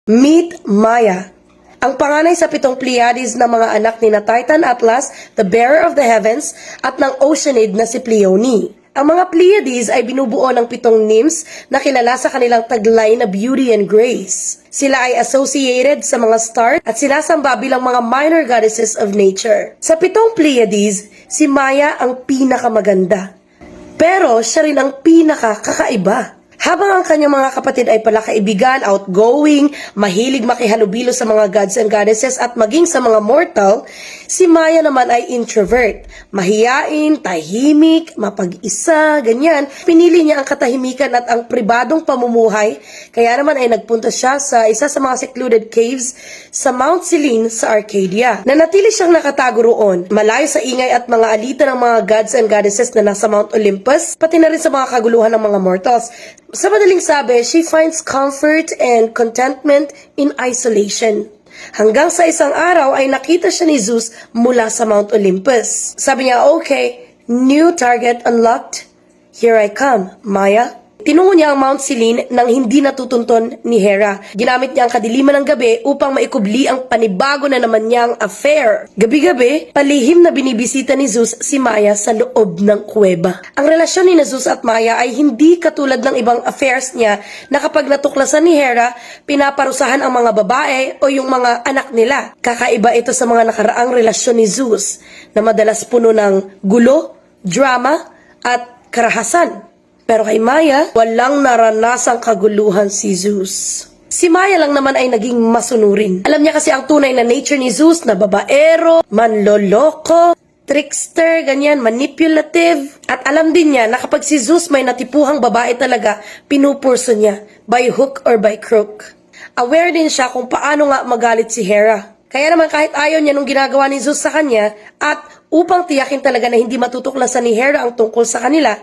Meet Maya, ang panganay sa 7 Pleiades na mga anak ni na Titan Atlas, the bearer of the heavens, at ng Oceanid na si Pleione. Ang mga Pleiades ay binubuo ng 7 nymphs na kilala sa kanilang taglay na beauty and grace. Sila ay associated sa mga stars at sinasamba bilang mga minor goddesses of nature. Sa 7 Pleiades, si Maya ang pinakamaganda. Pero siya rin ang pinakakakaiba. Habang ang kanyang mga kapatid ay palakaibigan, outgoing, mahilig makihalubilo sa mga gods and goddesses at maging sa mga mortal, si Maya naman ay introvert, mahiyain, tahimik, mapag-isa, ganyan. Pinili niya ang katahimikan at ang pribadong pamumuhay, kaya naman ay nagpunta siya sa isa sa mga secluded caves sa Mount Selene sa Arcadia. Nanatili siyang nakatago roon, malayo sa ingay at mga alita ng mga gods and goddesses na nasa Mount Olympus, pati na rin sa mga kaguluhan ng mga mortals. Sa madaling sabi, she finds comfort and contentment in isolation. Hanggang sa isang araw ay nakita siya ni Zeus mula sa Mount Olympus. Sabi niya, okay, new target unlocked. Here I come, Maya. Tinungo niya ang Mount Selene nang hindi natutunton ni Hera. Ginamit niya ang kadiliman ng gabi upang maikubli ang panibago na naman niyang affair. Gabi-gabi, palihim na binibisita ni Zeus si Maya sa loob ng kuweba. Ang relasyon ni Zeus at Maya ay hindi katulad ng ibang affairs niya na kapag natuklasan ni Hera, pinaparusahan ang mga babae o yung mga anak nila. Kakaiba ito sa mga nakaraang relasyon ni Zeus na madalas puno ng gulo, drama at karahasan. Pero kay Maya, walang naranasang kaguluhan si Zeus. Si Maya lang naman ay naging masunurin. Alam niya kasi ang tunay na nature ni Zeus na babaero, manloloko, trickster, ganyan, manipulative. At alam din niya na kapag si Zeus may natipuhang babae talaga, pinupurso niya by hook or by crook. Aware din siya kung paano nga magalit si Hera. Kaya naman kahit ayaw niya nung ginagawa ni Zeus sa kanya at upang tiyakin talaga na hindi matutuklasan ni Hera ang tungkol sa kanila,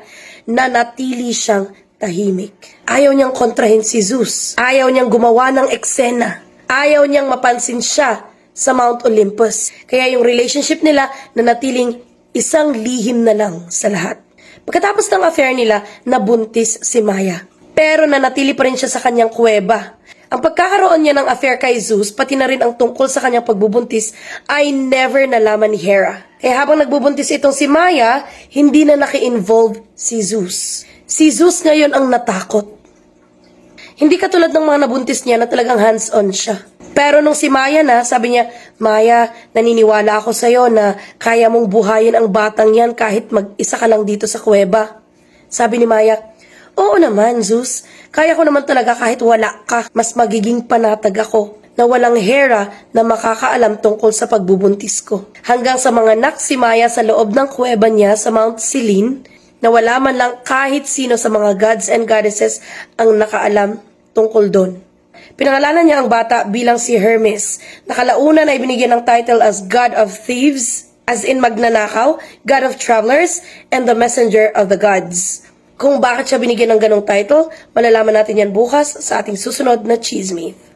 nanatili siyang tahimik. Ayaw niyang kontrahin si Zeus. Ayaw niyang gumawa ng eksena. Ayaw niyang mapansin siya sa Mount Olympus. Kaya yung relationship nila nanatiling isang lihim na lang sa lahat. Pagkatapos ng affair nila, nabuntis si Maya. Pero nanatili pa rin siya sa kanyang kuweba. Ang pagkakaroon niya ng affair kay Zeus, pati na rin ang tungkol sa kanyang pagbubuntis, ay never nalaman ni Hera. Kaya habang nagbubuntis itong si Maya, hindi na naki-involve si Zeus. Si Zeus ngayon ang natakot. Hindi katulad ng mga nabuntis niya na talagang hands-on siya. Pero nung si Maya na, sabi niya, Maya, naniniwala ako sa'yo na kaya mong buhayin ang batang yan kahit mag-isa ka lang dito sa kuweba. Sabi ni Maya, oo naman, Zeus. Kaya ko naman talaga kahit wala ka. Mas magiging panatag ako na walang Hera na makakaalam tungkol sa pagbubuntis ko. Hanggang sa mga anak si Maya sa loob ng kuweba niya sa Mount Selene na wala man lang kahit sino sa mga gods and goddesses ang nakaalam tungkol doon. Pinangalanan niya ang bata bilang si Hermes. Nakalaunan ay binigyan ng title as God of Thieves, as in magnanakaw, God of Travelers, and the Messenger of the Gods. Kung bakit siya binigyan ng ganong title, malalaman natin yan bukas sa ating susunod na Chismith.